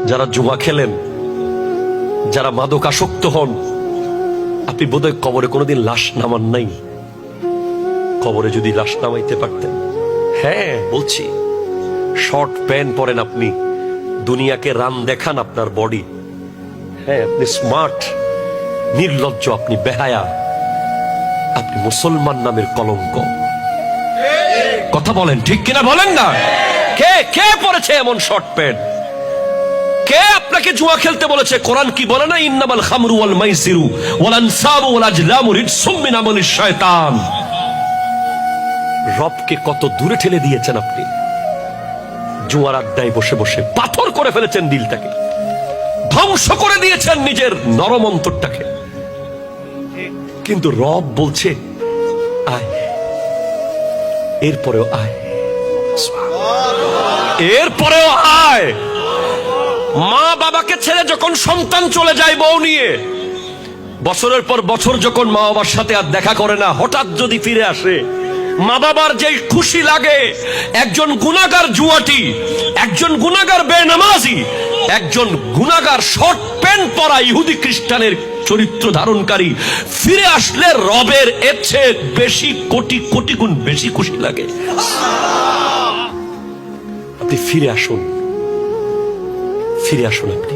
যারা জুয়া খেলেন, যারা মাদকাসক্ত হন, আপনি বোধহয় কবরে কোনোদিন লাশ নামান নাই। কবরে যদি লাশ নামাইতে পারতেন, হ্যাঁ বলছি, শর্ট প্যান্ট পরেন আপনি, দুনিয়াকে রান দেখান আপনার বডি, হ্যাঁ আপনি স্মার্ট, নির্লজ্জ, আপনি বেহায়া, আপনি মুসলমান নামের কলঙ্ক। কথা বলেন ঠিক কিনা বলেন না? কে কে পড়েছে এমন শর্ট প্যান্ট? কে আপনাকে জুয়া খেলতে বলেছে? কোরআন কি বলে না, ইন্নামাল খামরু ওয়াল মাইসিরু ওয়াল আনসাবু ওয়াল আজলামু রিজসুম মিন আমালিশ শয়তান। রবকে কত দূরে ঠেলে দিয়েছেন আপনি। জুয়ার আড্ডায় বসে বসে পাথর করে ফেলেছেন দিলটাকে, ধ্বংস করে দিয়েছেন নিজের নরম অন্তরটাকে। কিন্তু রব বলছে আয়, এরপরেও আয়, এরপরেও আয়। মা বাবাকে ছেড়ে যখন সন্তান চলে যায় বউ নিয়ে, বছরের পর বছর যখন মা বাবার সাথে আর দেখা করে না, হঠাৎ যদি ফিরে আসে, মা বাবার যে খুশি লাগে। একজন গুনাহগার জুয়াটি, একজন গুনাহগার বেনামাজি, একজন গুনাহগার শর্ট প্যান্ট পরা ইহুদি খ্রিস্টানের চরিত্র ধারণকারী ফিরে আসলে রবের এর চেয়ে বেশি কোটি কোটি গুণ বেশি খুশি লাগে। আপনি ফিরে আসুন, ফিরে আসুন আপনি।